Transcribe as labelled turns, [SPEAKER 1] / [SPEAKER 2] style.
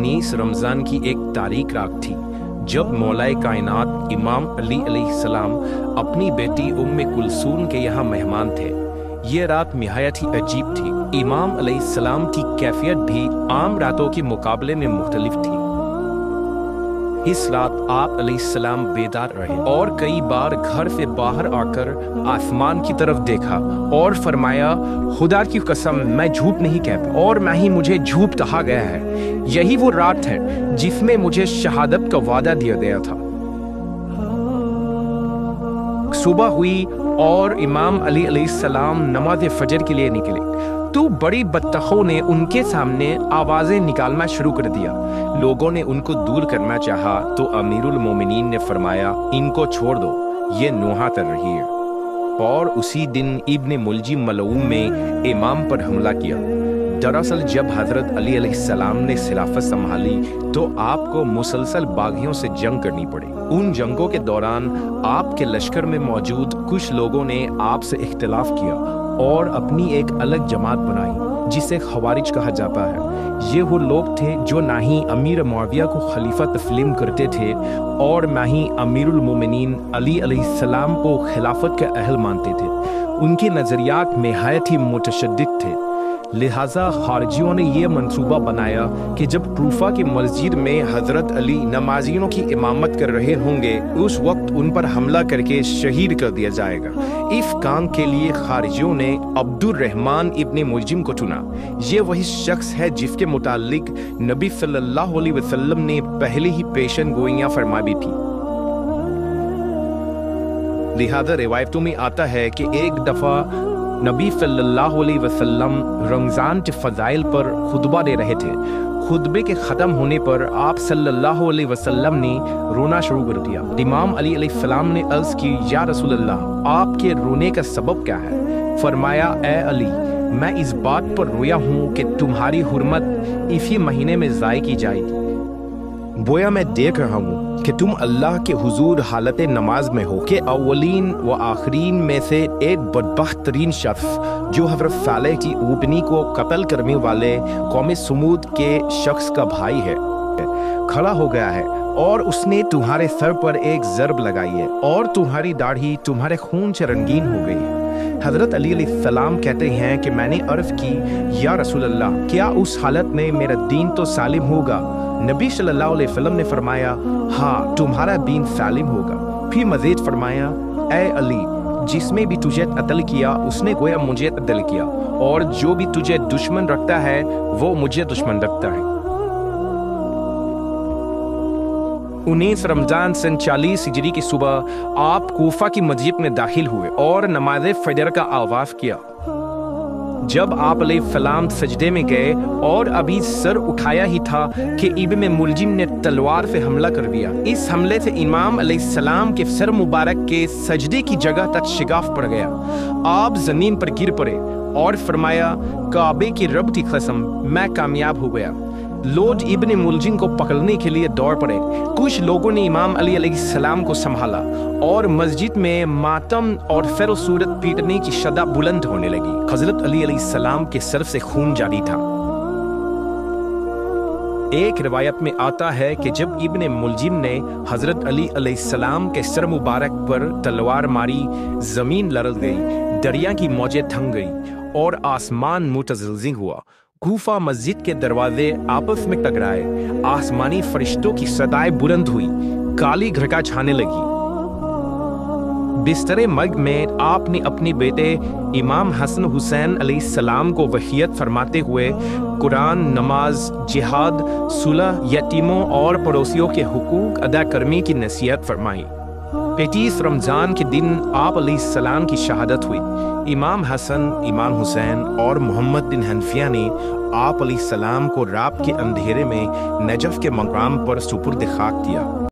[SPEAKER 1] 19 रमज़ान की एक तारीख रात थी जब मौलाए कायनात इमाम अली अलैहिस्सलाम अपनी बेटी उम्मे कुलसूम के यहाँ मेहमान थे। ये रात निहायत ही अजीब थी। इमाम अलैहिस्सलाम की कैफियत भी आम रातों के मुकाबले में मुख्तलिफ थी। इस रात आप अलैहिस्सलाम बेदार रहे और कई बार घर से बाहर आकर आसमान की तरफ देखा और फरमाया, खुदा की कसम मैं झूठ नहीं कहता और ना ही मुझे झूठ कहा गया है। यही वो रात है जिसमें मुझे शहादत का वादा दिया गया था। सुबह हुई और इमाम अली अलैहिस्सलाम नमाज फजर के लिए निकले तो बड़ी बदतखों ने उनके सामने आवाजें निकालना शुरू कर दिया। लोगों ने उनको दूर करना चाहा तो अमीरुल मोमिनीन ने फरमाया, इनको छोड़ दो, ये नोहा कर रही है। और उसी दिन इब्ने मुलजिम मलऊम में इमाम पर हमला किया। दरअसल जब हजरत अली अलैहिस्सलाम ने खिलाफत संभाली तो आपको मुसलसल बागियों से जंग करनी पड़ी। उन जंगों के दौरान आपके लश्कर में मौजूद कुछ लोगों ने आपसे इख्तिलाफ किया और अपनी एक अलग जमात बनाई जिसे खवारिज कहा जाता है। ये वो लोग थे जो ना ही अमीर मुआविया को खलीफा तस्लीम करते थे और ना ही अमीरुल मोमिनीन अली अलैहिस्सलाम को खिलाफत का अहल मानते थे। उनके नज़रियात निहायत ही मुतशद्दिद थे। लिहाजा खारजियों ने यह मंसूबा बनाया कि जब कूफा की मस्जिद में हजरत अली नमाजियों की इमामत कर रहे होंगे उस वक्त उन पर हमला करके शहीद कर दिया जाएगा। इस काम के लिए खारजियों ने अब्दुर्रहमान इब्ने मुलजिम को चुना। ये वही शख्स है जिसके मुतालिक नबी सल्लल्लाहु अलैहि वसल्लम ने पहले ही पेशन गोइयां फरमा दी थी। लिहाजा रिवायतों में आता है कि एक दफ़ा नबी सल्लल्लाहु अलैहि वसल्लम रमज़ान के फ़ज़ाइल पर खुतबा दे रहे थे। खुतबे के ख़त्म होने पर आप सल्लल्लाहु अलैहि वसल्लम ने रोना शुरू कर दिया। इमाम अली अलैहिस्सलाम ने अर्ज़ की, या रसूल अल्लाह, आपके रोने का सबब क्या है? फरमाया, ए अली, मैं इस बात पर रोया हूँ कि तुम्हारी हुर्मत इसी महीने में ज़ाय की जाएगी। बोया मैं देख रहा हूँ कि तुम अल्लाह के हुजूर हालत नमाज में हो कि अव्वलीन व आखरीन में से एक बदबख्त तरीन शख्स जो हज़रत सालेह की ऊँटनी को कत्ल करने वाले कौम समूद के शख्स का भाई है खड़ा हो गया है और उसने तुम्हारे सर पर एक ज़रब लगाई है और तुम्हारी दाढ़ी तुम्हारे खून से रंगीन हो गई है। हज़रत अली अलैहिस्सलाम कहते हैं कि मैंने अर्ज़ की, या रसूल अल्लाह, क्या उस हालत में मेरा दीन तो सालिम होगा? नबी सल्लल्लाहु अलैहि वसल्लम ने फरमाया, हाँ, तुम्हारा दीन सालिम होगा। फिर मज़ीद फरमाया, ए अली, जिसमें भी तुझे कत्ल किया उसने गोया मुझे कत्ल किया और जो भी तुझे दुश्मन रखता है वो मुझे दुश्मन रखता है। 19 रमज़ान सन 40 हिजरी की सुबह आप कूफा की मस्जिद में दाखिल हुए और नमाज फजर का आगाज़ किया। जब आप अलैहिस्सलाम सजदे में गए और अभी सर उठाया ही था कि इब्ने मुलजिम ने तलवार से हमला कर दिया। इस हमले से इमाम अलैहिस्सलाम के सर मुबारक के सजदे की जगह तक शिगाफ पड़ गया। आप जमीन पर गिर पड़े और फरमाया, काबे की रब की कसम, मैं कामयाब हो गया। लोग इब्ने मुलजिम को पकड़ने के लिए दौड़ पड़े। कुछ लोगों ने इमाम अली अलैहिस्सलाम को संभाला और मस्जिद में मातम और फेरो सूरत पीटने की सदा बुलंद होने लगी। हजरत अली अलैहिस्सलाम के सर से खून जारी था। एक रिवायत में आता है कि जब इब्ने मुलजिम ने हजरत अली अलैहिस्सलाम के सर मुबारक पर तलवार मारी, जमीन लरज़ गई, दरिया की मौजें थम गई और आसमान मुतज़लज़िल हुआ। कूफा मस्जिद के दरवाजे आपस में टकराए, आसमानी फरिश्तों की सदाएं बुलंद हुई, काली घटा छाने लगी। बिस्तरे मर्ग में आपने अपने बेटे इमाम हसन हुसैन अलैहिस्सलाम को वसीयत फरमाते हुए कुरान, नमाज, जिहाद, सुलह, यतीमों और पड़ोसियों के हुकूक अदा करने की नसीहत फरमाई। 25 रमज़ान के दिन आप अलैहिस्सलाम की शहादत हुई। इमाम हसन, इमाम हुसैन और मोहम्मद बिन हनफिया ने आप अलैहिस्सलाम को रात के अंधेरे में नजफ के मकाम पर सुपुर्द खाक किया।